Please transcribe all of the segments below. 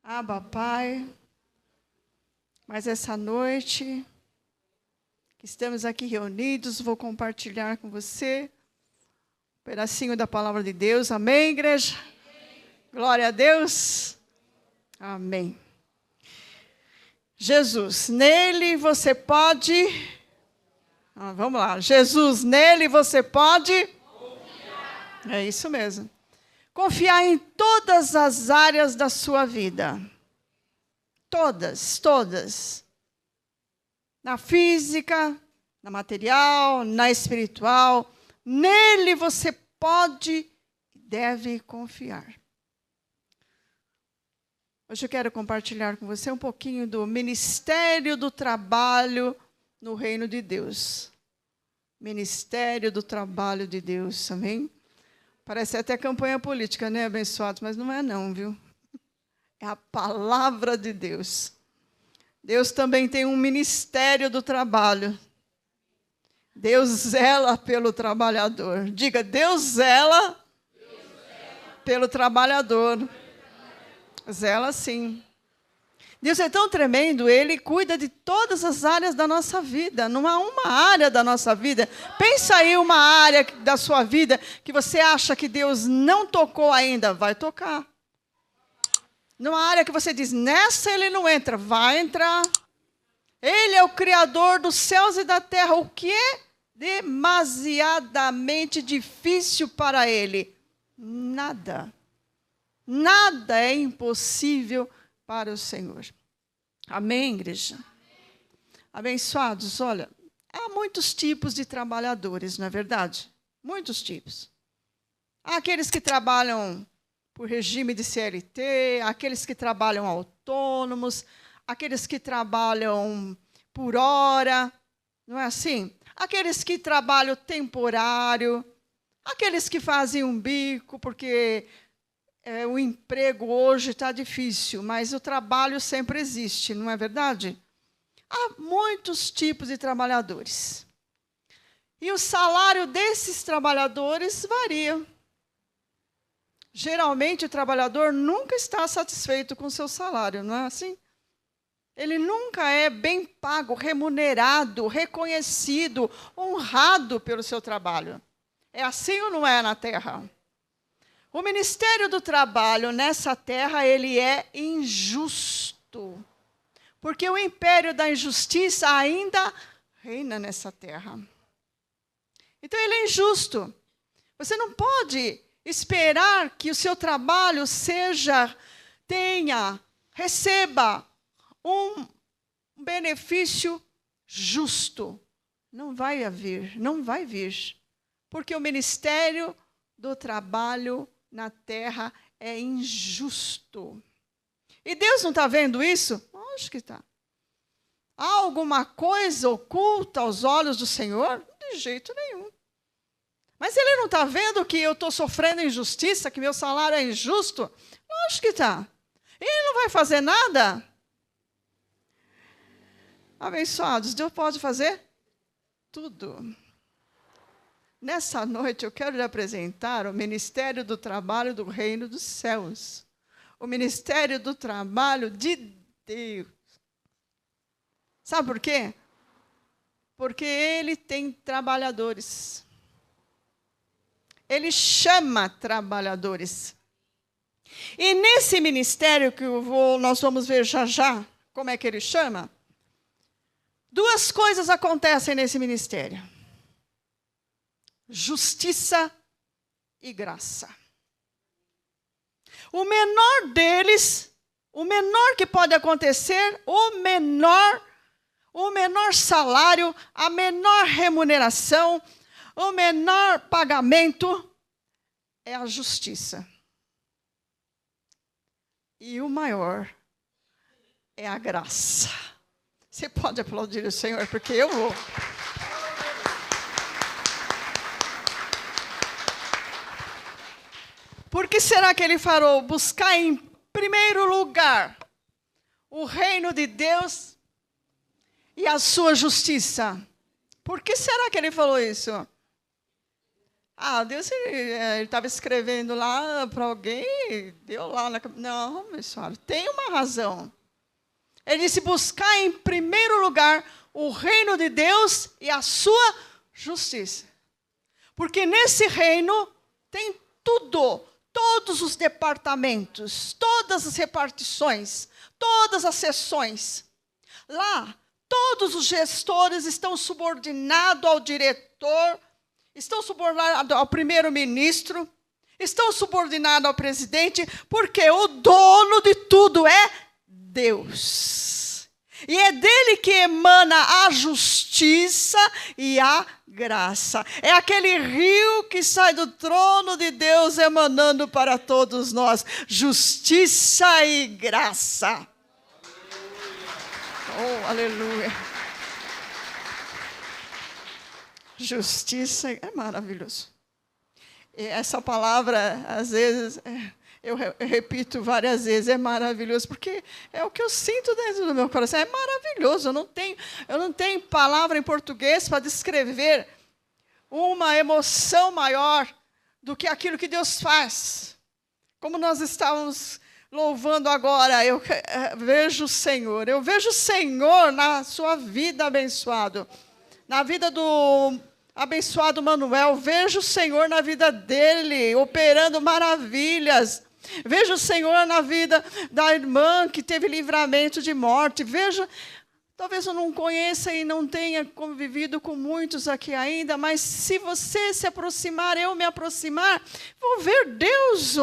Abba, Pai, mas essa noite que estamos aqui reunidos, vou compartilhar com você um pedacinho da palavra de Deus. Amém, igreja? Amém. Glória a Deus. Amém. Jesus, nele você pode... vamos lá. Jesus, nele você pode... confiar. É isso mesmo. Confiar em todas as áreas da sua vida. Todas. Na física, na material, na espiritual. Nele você pode e deve confiar. Hoje eu quero compartilhar com você um pouquinho do ministério do trabalho no reino de Deus. Ministério do trabalho de Deus, amém? Parece até campanha política, né, abençoados? Mas não é não, viu? É a palavra de Deus. Deus também tem um ministério do trabalho. Deus zela pelo trabalhador. Diga, Deus zela pelo trabalhador. Zela sim. Deus é tão tremendo, Ele cuida de todas as áreas da nossa vida. Não há uma área da nossa vida. Pensa aí uma área da sua vida que você acha que Deus não tocou ainda. Vai tocar. Numa área que você diz, nessa Ele não entra. Vai entrar. Ele é o Criador dos céus e da terra. O que é demasiadamente difícil para Ele? Nada. Nada é impossível para o Senhor. Amém, igreja? Abençoados, olha, há muitos tipos de trabalhadores, não é verdade? Muitos tipos. Há aqueles que trabalham por regime de CLT, aqueles que trabalham autônomos, aqueles que trabalham por hora, não é assim? Aqueles que trabalham temporário, aqueles que fazem um bico porque... o emprego hoje está difícil, mas o trabalho sempre existe, não é verdade? Há muitos tipos de trabalhadores. E o salário desses trabalhadores varia. Geralmente, o trabalhador nunca está satisfeito com o seu salário, não é assim? Ele nunca é bem pago, remunerado, reconhecido, honrado pelo seu trabalho. É assim ou não é na Terra? O ministério do trabalho nessa terra, ele é injusto. Porque o império da injustiça ainda reina nessa terra. Então, ele é injusto. Você não pode esperar que o seu trabalho receba um benefício justo. Não vai haver, não vai vir. Porque o ministério do trabalho na terra é injusto. E Deus não está vendo isso? Acho que está. Há alguma coisa oculta aos olhos do Senhor? De jeito nenhum. Mas Ele não está vendo que eu estou sofrendo injustiça, que meu salário é injusto? Acho que está. Ele não vai fazer nada? Abençoados, Deus pode fazer tudo. Nessa noite, eu quero lhe apresentar o Ministério do Trabalho do Reino dos Céus. O Ministério do Trabalho de Deus. Sabe por quê? Porque Ele tem trabalhadores. Ele chama trabalhadores. E nesse ministério que nós vamos ver já, como é que Ele chama, duas coisas acontecem nesse ministério. Justiça e graça. O menor deles, o menor que pode acontecer, o menor salário, a menor remuneração, o menor pagamento é a justiça. E o maior é a graça. Você pode aplaudir o Senhor, porque eu vou. Por que será que Ele falou? Buscar em primeiro lugar o reino de Deus e a sua justiça. Por que será que Ele falou isso? Deus, ele estava escrevendo lá para alguém, deu lá na... Não, abençoado, tem uma razão. Ele disse, buscar em primeiro lugar o reino de Deus e a sua justiça. Porque nesse reino tem tudo, todos os departamentos, todas as repartições, todas as seções. Lá, todos os gestores estão subordinados ao diretor, estão subordinados ao primeiro-ministro, estão subordinados ao presidente, porque o dono de tudo é Deus. E é dele que emana a justiça e a graça. É aquele rio que sai do trono de Deus emanando para todos nós. Justiça e graça. Oh, aleluia. Justiça é maravilhoso. E essa palavra, às vezes, eu repito várias vezes, é maravilhoso, porque é o que eu sinto dentro do meu coração. É maravilhoso. Eu não tenho palavra em português para descrever uma emoção maior do que aquilo que Deus faz. Como nós estávamos louvando agora, eu vejo o Senhor. Eu vejo o Senhor na sua vida, abençoado. Na vida do abençoado Manuel, vejo o Senhor na vida dele, operando maravilhas. Vejo o Senhor na vida da irmã que teve livramento de morte. Vejo, talvez eu não conheça e não tenha convivido com muitos aqui ainda, mas se você se aproximar, eu me aproximar, vou ver Deus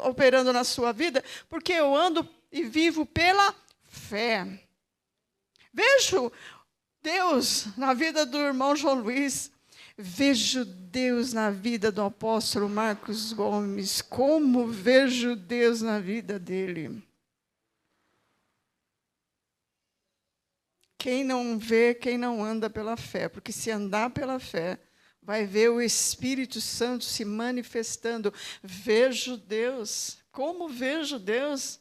operando na sua vida, porque eu ando e vivo pela fé. Vejo Deus na vida do irmão João Luiz. Vejo Deus na vida do apóstolo Marcos Gomes. Como vejo Deus na vida dele. Quem não vê, quem não anda pela fé. Porque se andar pela fé, vai ver o Espírito Santo se manifestando. Vejo Deus. Como vejo Deus?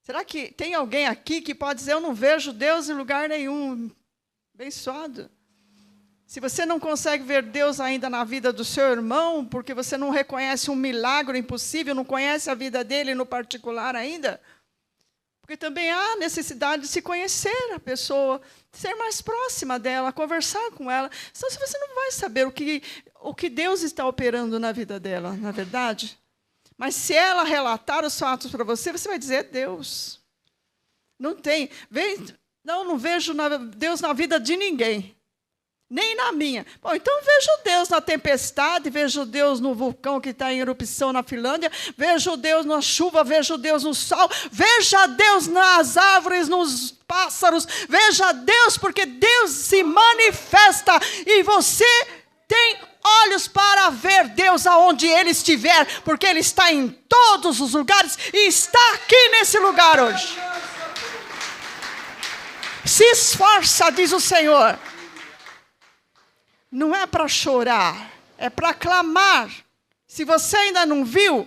Será que tem alguém aqui que pode dizer, eu não vejo Deus em lugar nenhum? Abençoado. Se você não consegue ver Deus ainda na vida do seu irmão, porque você não reconhece um milagre impossível, não conhece a vida dele no particular ainda, porque também há necessidade de se conhecer a pessoa, ser mais próxima dela, conversar com ela. Senão você não vai saber o que Deus está operando na vida dela, na verdade. Mas se ela relatar os fatos para você, você vai dizer, é Deus. Não tem. Não vejo Deus na vida de ninguém. Nem na minha. Bom, então vejo Deus na tempestade, vejo Deus no vulcão que está em erupção na Finlândia, vejo Deus na chuva, vejo Deus no sol, veja Deus nas árvores, nos pássaros, veja Deus, porque Deus se manifesta e você tem olhos para ver Deus aonde Ele estiver, porque Ele está em todos os lugares e está aqui nesse lugar hoje. Se esforça, diz o Senhor. Não é para chorar, é para clamar. Se você ainda não viu,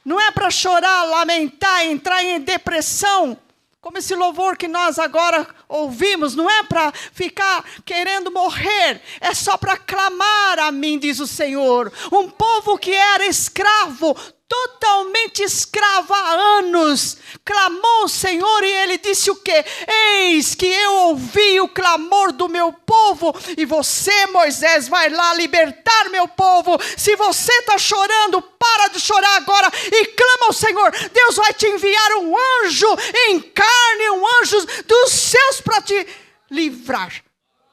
não é para chorar, lamentar, entrar em depressão, como esse louvor que nós agora ouvimos, não é para ficar querendo morrer, é só para clamar a mim, diz o Senhor. Um povo que era escravo, totalmente escravo há anos, clamou o Senhor e Ele disse o quê? Eis que eu ouvi o clamor do meu povo e você, Moisés, vai lá libertar meu povo. Se você está chorando, para de chorar agora e clama ao Senhor. Deus vai te enviar um anjo em carne, um anjo dos céus para te livrar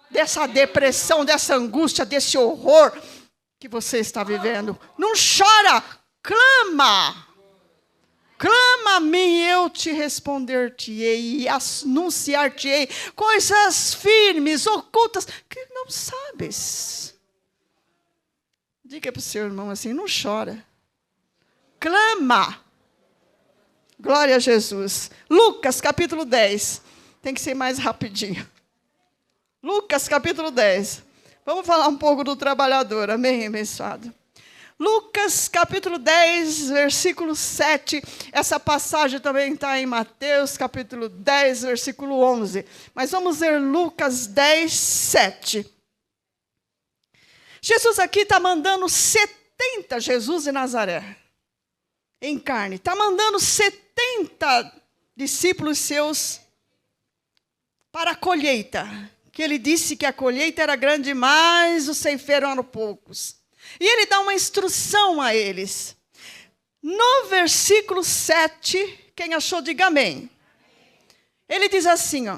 dessa depressão, dessa angústia, desse horror que você está vivendo. Não chora, clama. Clama a mim, eu te responder-te-ei e anunciar-te-ei coisas firmes, ocultas, que não sabes. Diga para o seu irmão assim, não chora. Clama. Glória a Jesus. Lucas, capítulo 10. Tem que ser mais rapidinho. Lucas, capítulo 10. Vamos falar um pouco do trabalhador. Amém, abençoado. Lucas, capítulo 10, versículo 7. Essa passagem também está em Mateus, capítulo 10, versículo 11. Mas vamos ler Lucas 10, 7. Jesus aqui está mandando 70, Jesus de Nazaré, em carne. Está mandando 70 discípulos seus para a colheita. Que ele disse que a colheita era grande, mas os ceifeiros eram poucos. E ele dá uma instrução a eles. No versículo 7, quem achou, diga amém. Ele diz assim, ó,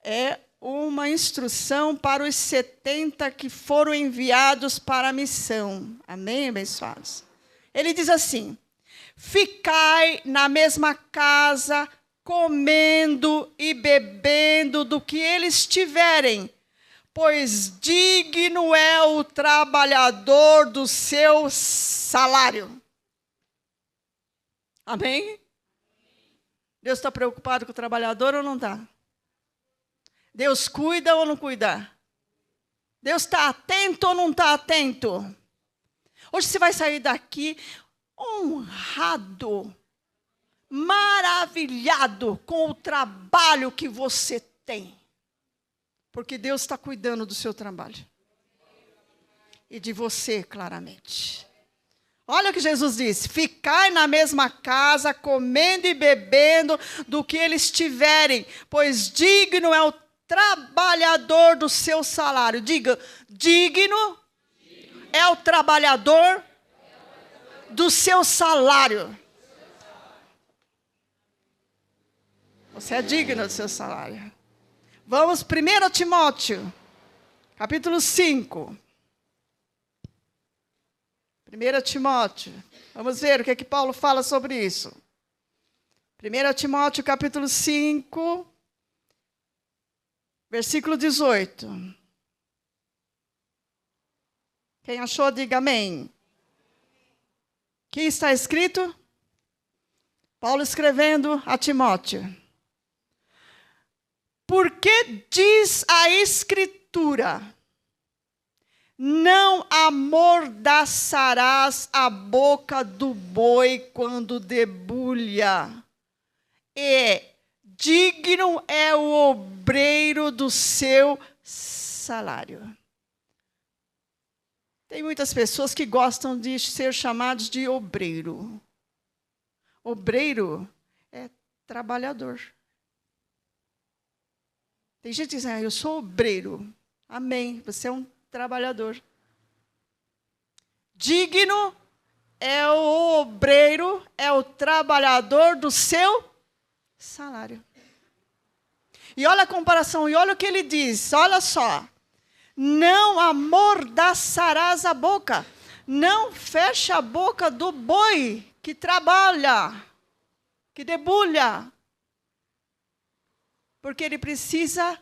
é uma instrução para os 70 que foram enviados para a missão. Amém, abençoados? Ele diz assim, ficai na mesma casa, comendo e bebendo do que eles tiverem, pois digno é o trabalhador do seu salário. Amém? Deus está preocupado com o trabalhador ou não está? Deus cuida ou não cuida? Deus está atento ou não está atento? Hoje você vai sair daqui honrado, maravilhado com o trabalho que você tem. Porque Deus está cuidando do seu trabalho. E de você, claramente. Olha o que Jesus disse. Ficai na mesma casa, comendo e bebendo do que eles tiverem, pois digno é o trabalhador do seu salário. Diga, digno é o trabalhador do seu salário. Você é digno do seu salário. Vamos, 1 Timóteo, capítulo 5. 1 Timóteo. Vamos ver o que é que Paulo fala sobre isso. 1 Timóteo, capítulo 5, versículo 18. Quem achou, diga amém. O que está escrito? Paulo escrevendo a Timóteo. Porque diz a Escritura, não amordaçarás a boca do boi quando debulha. E digno é o obreiro do seu salário. Tem muitas pessoas que gostam de ser chamados de obreiro. Obreiro é trabalhador. Tem gente que diz, eu sou obreiro. Amém, você é um trabalhador. Digno é o obreiro, é o trabalhador do seu salário. E olha a comparação, e olha o que ele diz, olha só. Não amordaçarás a boca, não feche a boca do boi que trabalha, que debulha, porque ele precisa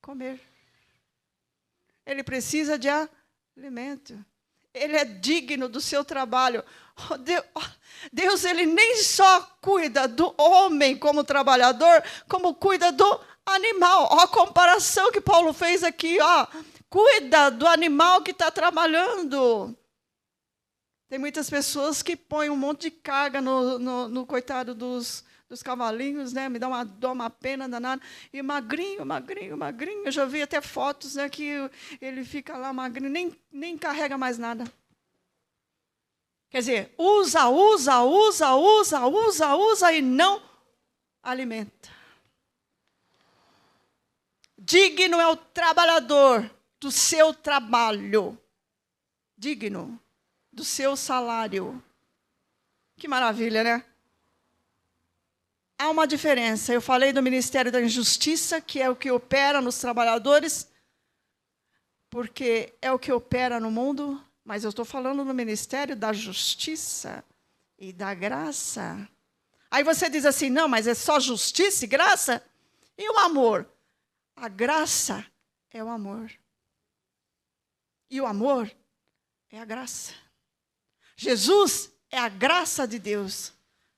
comer. Ele precisa de alimento. Ele é digno do seu trabalho. Deus, ele nem só cuida do homem como trabalhador, como cuida do animal. Ó, a comparação que Paulo fez aqui, ó. Cuida do animal que está trabalhando. Tem muitas pessoas que põem um monte de carga no coitado dos cavalinhos, né? Me dá uma pena danada. E magrinho. Eu já vi até fotos, né, que ele fica lá magrinho, nem carrega mais nada. Quer dizer, usa e não alimenta. Digno é o trabalhador do seu trabalho. Digno do seu salário. Que maravilha, né? Há uma diferença. Eu falei do Ministério da Injustiça, que é o que opera nos trabalhadores, porque é o que opera no mundo, mas eu estou falando do Ministério da Justiça e da Graça. Aí você diz assim, não, mas é só justiça e graça? E o amor? A graça é o amor. E o amor é a graça. Jesus é a graça de Deus.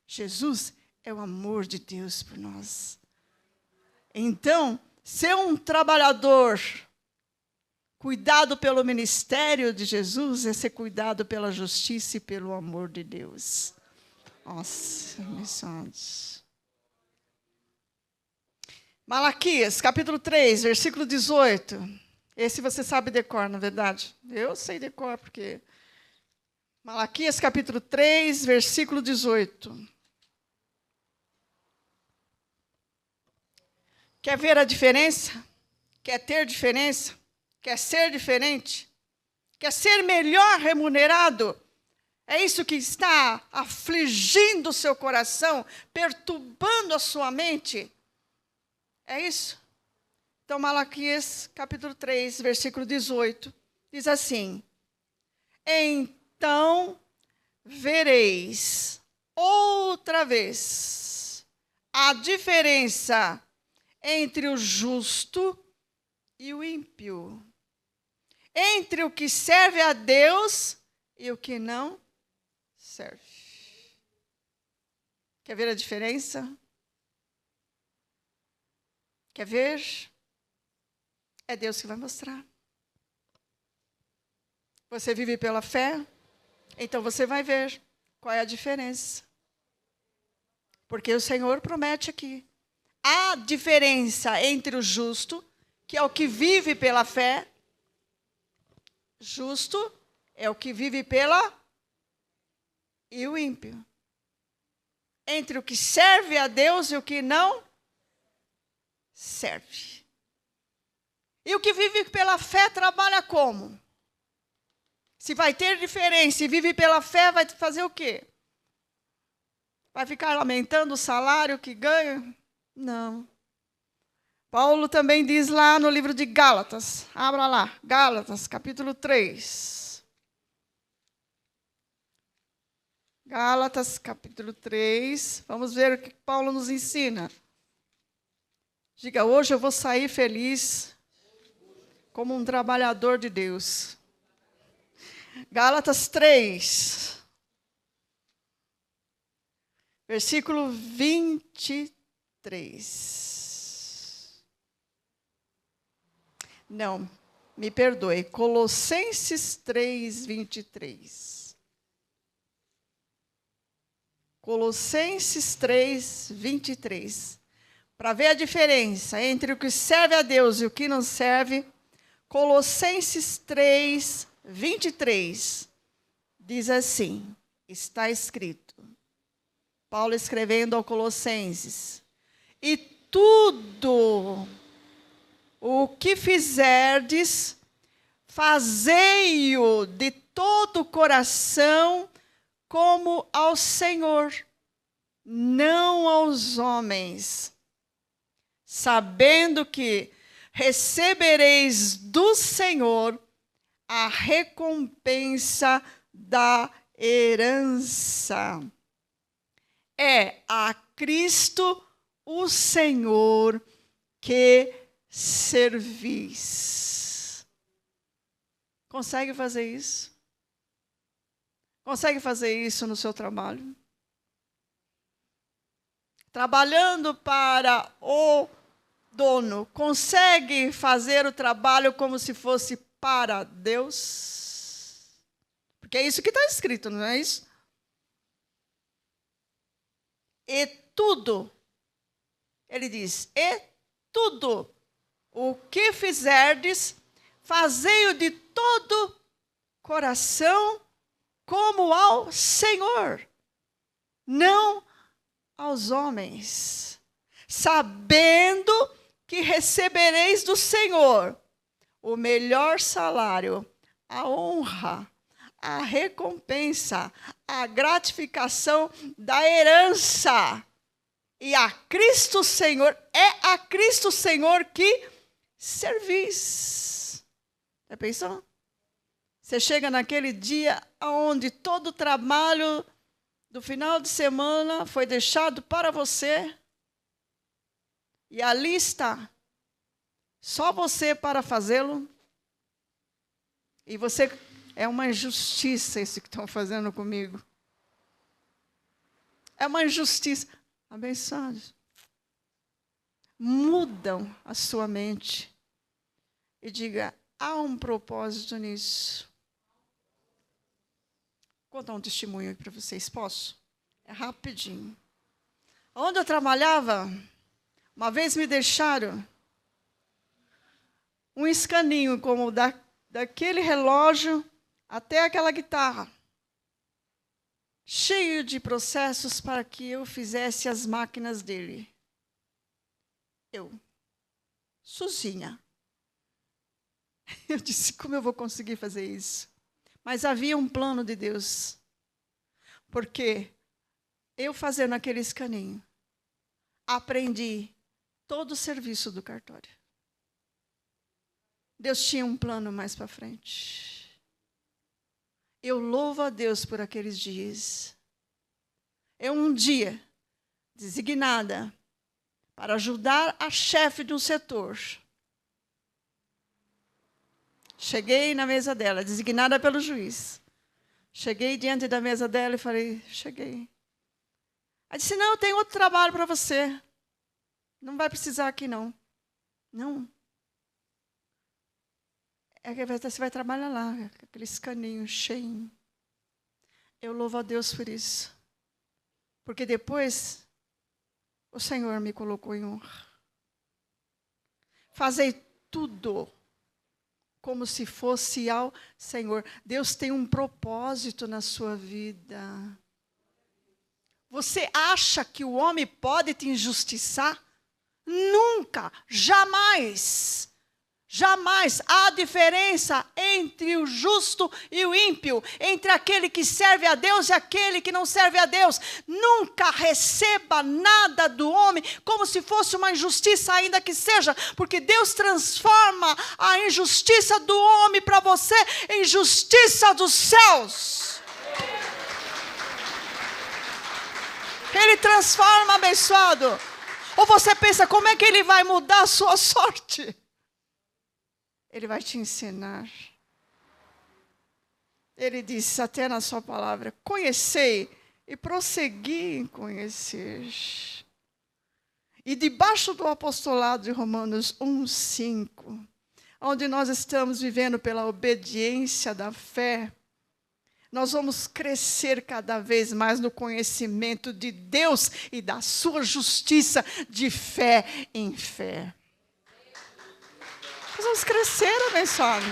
Jesus é o amor de Deus por nós. Então, ser um trabalhador cuidado pelo ministério de Jesus é ser cuidado pela justiça e pelo amor de Deus. Nossa, abençoados. Malaquias, capítulo 3, versículo 18. Esse você sabe decor, na verdade. Eu sei decor, porque... Malaquias, capítulo 3, versículo 18. Quer ver a diferença? Quer ter diferença? Quer ser diferente? Quer ser melhor remunerado? É isso que está afligindo o seu coração, perturbando a sua mente? É isso? Então, Malaquias, capítulo 3, versículo 18, diz assim: então vereis outra vez a diferença entre o justo e o ímpio, entre o que serve a Deus e o que não serve. Quer ver a diferença? Quer ver? É Deus que vai mostrar. Você vive pela fé? Então você vai ver qual é a diferença. Porque o Senhor promete aqui. A diferença entre o justo, que é o que vive pela fé. Justo é o que vive pela... E o ímpio. Entre o que serve a Deus e o que não serve. E o que vive pela fé trabalha como? Se vai ter diferença e vive pela fé, vai fazer o quê? Vai ficar lamentando o salário que ganha? Não. Paulo também diz lá no livro de Gálatas. Abra lá, Gálatas, capítulo 3. Gálatas, capítulo 3. Vamos ver o que Paulo nos ensina. Diga, hoje eu vou sair feliz como um trabalhador de Deus. Gálatas 3, versículo 23. Não, me perdoe. Colossenses 3, 23. Colossenses 3, 23. Para ver a diferença entre o que serve a Deus e o que não serve, Colossenses 3, 23, diz assim, está escrito, Paulo escrevendo ao Colossenses, e tudo o que fizerdes, fazei-o de todo o coração, como ao Senhor, não aos homens, sabendo que recebereis do Senhor a recompensa da herança. É a Cristo o Senhor que servis. Consegue fazer isso? Consegue fazer isso no seu trabalho? Trabalhando para o dono, consegue fazer o trabalho como se fosse para Deus? Porque é isso que está escrito, não é isso? E tudo, ele diz, e tudo o que fizerdes, fazei-o de todo coração, como ao Senhor, não aos homens, sabendo que recebereis do Senhor o melhor salário, a honra, a recompensa, a gratificação da herança. E a Cristo Senhor, é a Cristo Senhor que servis. Já pensou? Você chega naquele dia onde todo o trabalho do final de semana foi deixado para você. E ali está. Só você para fazê-lo. E você, é uma injustiça isso que estão fazendo comigo. É uma injustiça. Abençoados. Mudam a sua mente. E diga, há um propósito nisso. Vou contar um testemunho aí para vocês, posso? É rapidinho. Onde eu trabalhava, uma vez me deixaram um escaninho como daquele relógio até aquela guitarra, cheio de processos para que eu fizesse as máquinas dele. Eu, sozinha. Eu disse, como eu vou conseguir fazer isso? Mas havia um plano de Deus. Porque eu fazendo aquele escaninho, aprendi todo o serviço do cartório. Deus tinha um plano mais para frente. Eu louvo a Deus por aqueles dias. É um dia designada para ajudar a chefe de um setor. Cheguei na mesa dela, designada pelo juiz. Cheguei diante da mesa dela e falei, cheguei. Ela disse, não, eu tenho outro trabalho para você. Não vai precisar aqui, não. Não. É que você vai trabalhar lá, aquele escaninho cheio. Eu louvo a Deus por isso. Porque depois, o Senhor me colocou em honra. Fazei tudo como se fosse ao Senhor. Deus tem um propósito na sua vida. Você acha que o homem pode te injustiçar? Nunca, jamais. Jamais. Há diferença entre o justo e o ímpio, entre aquele que serve a Deus e aquele que não serve a Deus. Nunca receba nada do homem como se fosse uma injustiça, ainda que seja, porque Deus transforma a injustiça do homem para você em justiça dos céus. Ele transforma, abençoado. Ou você pensa, como é que ele vai mudar a sua sorte? Ele vai te ensinar. Ele diz até na sua palavra, conhecei e prossegui em conhecer. E debaixo do apostolado de Romanos 1:5, onde nós estamos vivendo pela obediência da fé, nós vamos crescer cada vez mais no conhecimento de Deus e da sua justiça de fé em fé. Nós vamos crescer, abençoado.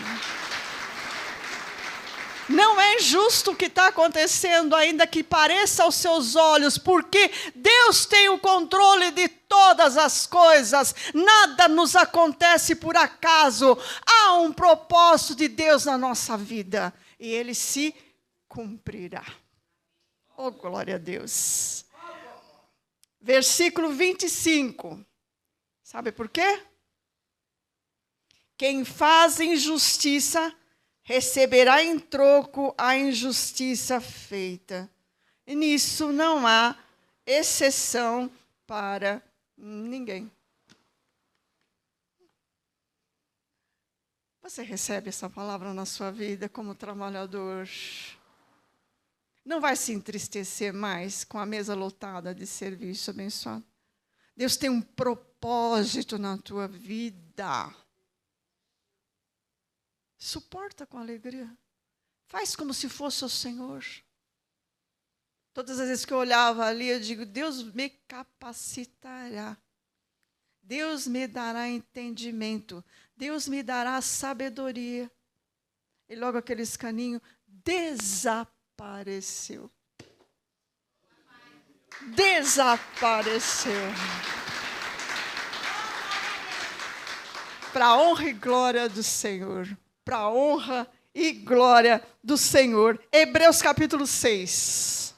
Não é injusto o que está acontecendo, ainda que pareça aos seus olhos, porque Deus tem o controle de todas as coisas. Nada nos acontece por acaso. Há um propósito de Deus na nossa vida. E Ele se cumprirá. Oh, glória a Deus. Versículo 25. Sabe por quê? Quem faz injustiça receberá em troco a injustiça feita. E nisso não há exceção para ninguém. Você recebe essa palavra na sua vida como trabalhador? Não vai se entristecer mais com a mesa lotada de serviço abençoado. Deus tem um propósito na tua vida. Suporta com alegria. Faz como se fosse o Senhor. Todas as vezes que eu olhava ali, eu digo, Deus me capacitará. Deus me dará entendimento. Deus me dará sabedoria. E logo aquele escaninho desapareceu. Desapareceu. Para a honra e glória do Senhor. Para a honra e glória do Senhor. Hebreus capítulo 6.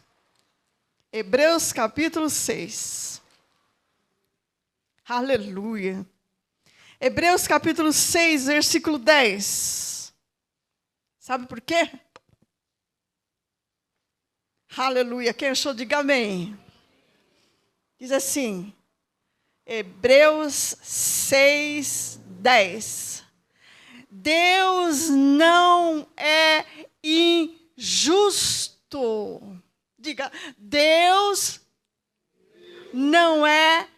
Hebreus capítulo 6. Aleluia. Hebreus capítulo 6, versículo 10. Sabe por quê? Aleluia. Quem achou, diga amém. Diz assim, Hebreus 6, 10. Deus não é injusto. Diga, Deus não é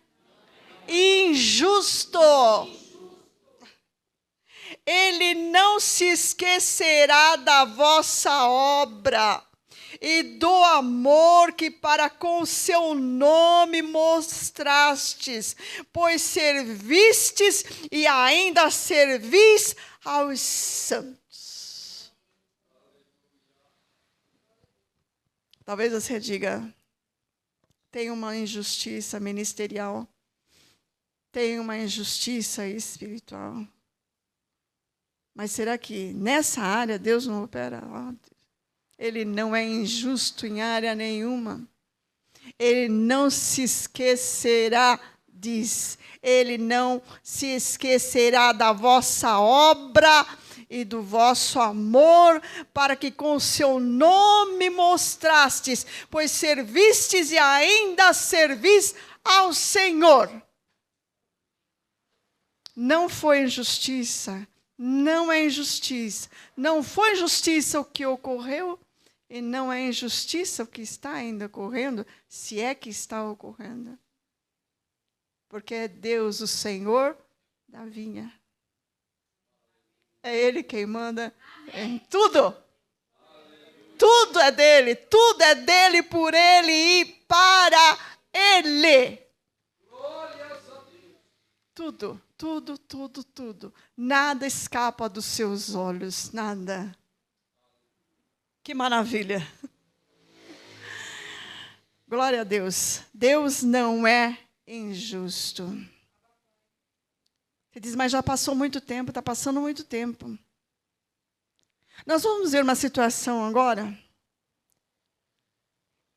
injusto. Ele não se esquecerá da vossa obra e do amor que para com seu nome mostrastes, pois servistes e ainda servis aos santos. Talvez você diga, tem uma injustiça ministerial, tem uma injustiça espiritual. Mas será que nessa área Deus não opera? Ele não é injusto em área nenhuma. Ele não se esquecerá, diz. Ele não se esquecerá da vossa obra e do vosso amor, para que com o seu nome mostrastes, pois servistes e ainda servis ao Senhor. Não foi injustiça, não é injustiça, não foi injustiça o que ocorreu, e não é injustiça o que está ainda ocorrendo, se é que está ocorrendo. Porque é Deus, o Senhor da vinha. É Ele quem manda em tudo. Tudo é dele, por Ele e para Ele. Tudo, tudo, tudo, tudo. Nada escapa dos seus olhos, nada. Que maravilha. Glória a Deus. Deus não é injusto. Você diz, mas já passou muito tempo, está passando muito tempo. Nós vamos ver uma situação agora,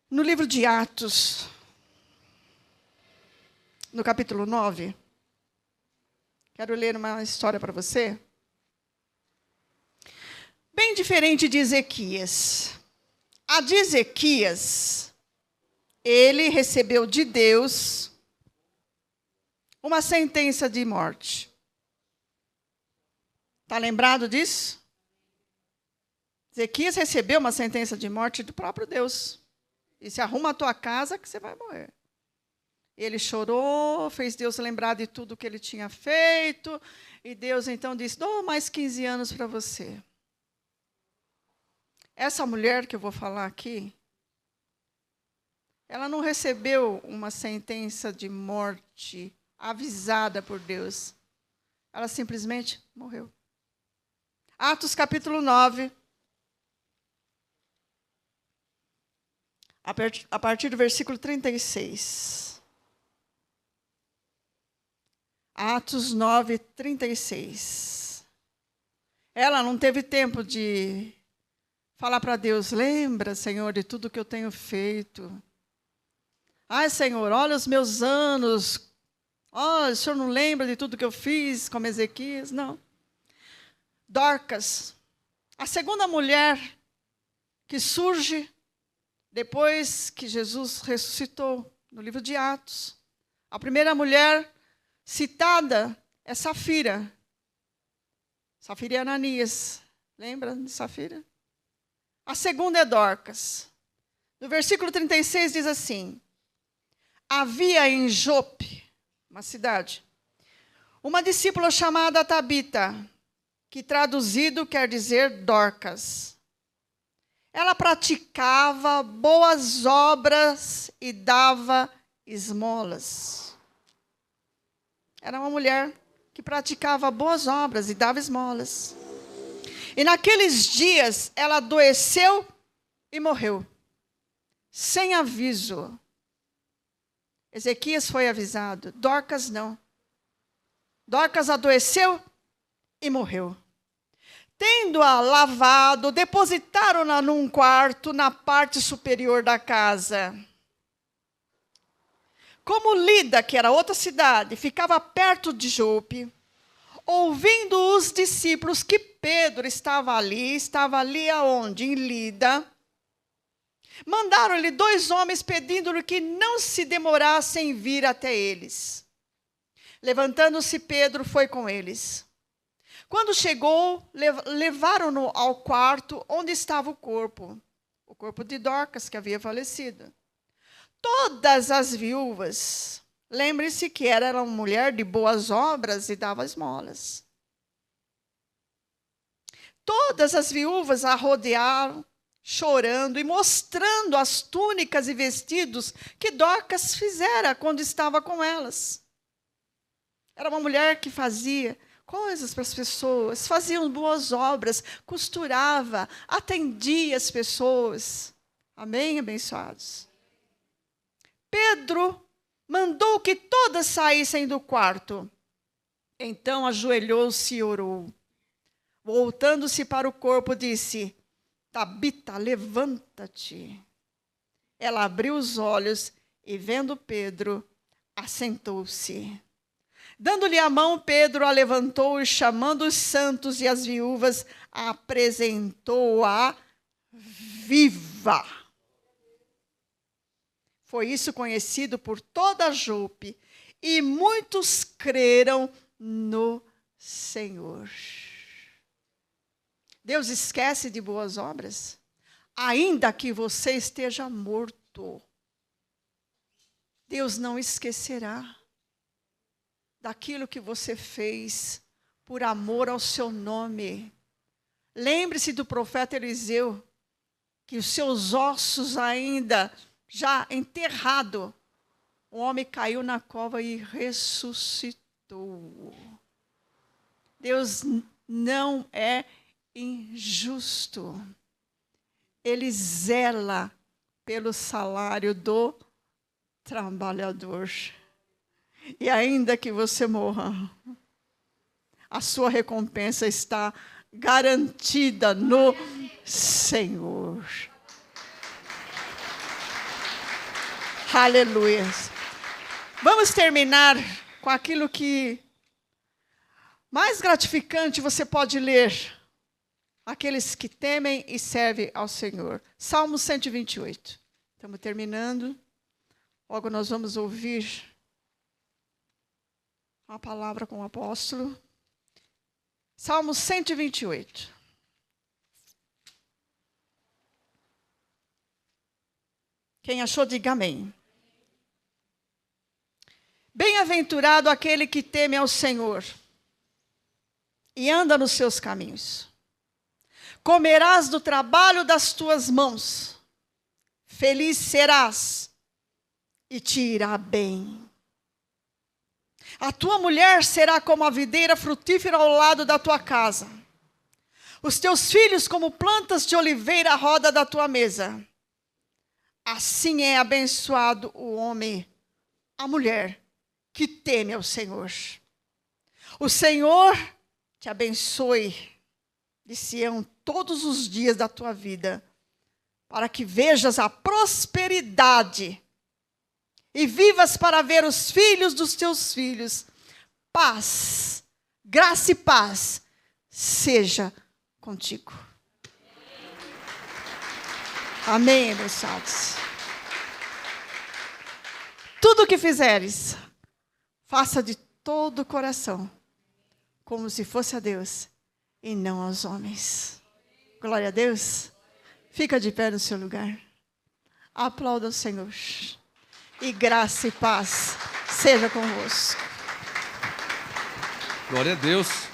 no livro de Atos, no capítulo 9. Quero ler uma história para você. Bem diferente de Ezequias. A de Ezequias, ele recebeu de Deus uma sentença de morte. Está lembrado disso? Ezequias recebeu uma sentença de morte do próprio Deus. E se arruma a tua casa que você vai morrer. Ele chorou, fez Deus lembrar de tudo que ele tinha feito. E Deus então disse, dou mais 15 anos para você. Essa mulher que eu vou falar aqui, ela não recebeu uma sentença de morte avisada por Deus. Ela simplesmente morreu. Atos capítulo 9. A partir do versículo 36. Atos 9, 36. Ela não teve tempo de falar para Deus, lembra, Senhor, de tudo que eu tenho feito. Ai, Senhor, olha os meus anos. Olha, o Senhor não lembra de tudo que eu fiz como Ezequias? Não. Dorcas, a segunda mulher que surge depois que Jesus ressuscitou, no livro de Atos. A primeira mulher citada é Safira. Safira e Ananias. Lembra de Safira? A segunda é Dorcas. No versículo 36 diz assim, havia em Jope, uma cidade, uma discípula chamada Tabita, que traduzido quer dizer Dorcas. Ela praticava boas obras e dava esmolas. Era uma mulher que praticava boas obras e dava esmolas. E naqueles dias ela adoeceu e morreu, sem aviso. Ezequias foi avisado, Dorcas não. Dorcas adoeceu e morreu. Tendo-a lavado, depositaram-na num quarto na parte superior da casa. Como Lida, que era outra cidade, ficava perto de Jope, ouvindo os discípulos que Pedro estava ali aonde? Em Lida, mandaram-lhe 2 homens pedindo-lhe que não se demorasse em vir até eles. Levantando-se Pedro, foi com eles. Quando chegou, levaram-no ao quarto onde estava o corpo de Dorcas, que havia falecido. Todas as viúvas, lembre-se que era uma mulher de boas obras e dava esmolas. Todas as viúvas a rodearam, chorando e mostrando as túnicas e vestidos que Dorcas fizera quando estava com elas. Era uma mulher que fazia coisas para as pessoas, fazia boas obras, costurava, atendia as pessoas. Amém, abençoados? Pedro mandou que todas saíssem do quarto. Então ajoelhou-se e orou. Voltando-se para o corpo, disse: Tabita, levanta-te. Ela abriu os olhos e, vendo Pedro, assentou-se. Dando-lhe a mão, Pedro a levantou e, chamando os santos e as viúvas, apresentou-a viva. Foi isso conhecido por toda Jope, e muitos creram no Senhor. Deus esquece de boas obras? Ainda que você esteja morto, Deus não esquecerá daquilo que você fez por amor ao seu nome. Lembre-se do profeta Eliseu, que os seus ossos ainda já enterrado, o homem caiu na cova e ressuscitou. Deus não é injusto. Ele zela pelo salário do trabalhador. E ainda que você morra, a sua recompensa está garantida no Senhor. Aleluia. Vamos terminar com aquilo que mais gratificante você pode ler. Aqueles que temem e servem ao Senhor. Salmo 128. Estamos terminando. Logo nós vamos ouvir uma palavra com o apóstolo. Salmo 128. Quem achou, diga amém. Bem-aventurado aquele que teme ao Senhor e anda nos seus caminhos. Comerás do trabalho das tuas mãos. Feliz serás e te irá bem. A tua mulher será como a videira frutífera ao lado da tua casa. Os teus filhos como plantas de oliveira à roda da tua mesa. Assim é abençoado o homem, a mulher, que teme ao Senhor. O Senhor te abençoe de Sião todos os dias da tua vida, para que vejas a prosperidade e vivas para ver os filhos dos teus filhos. Paz, graça e paz seja contigo. Amém, abençoados. Tudo o que fizeres, faça de todo o coração, como se fosse a Deus e não aos homens. Glória a Deus. Fica de pé no seu lugar. Aplauda o Senhor. E graça e paz seja convosco. Glória a Deus.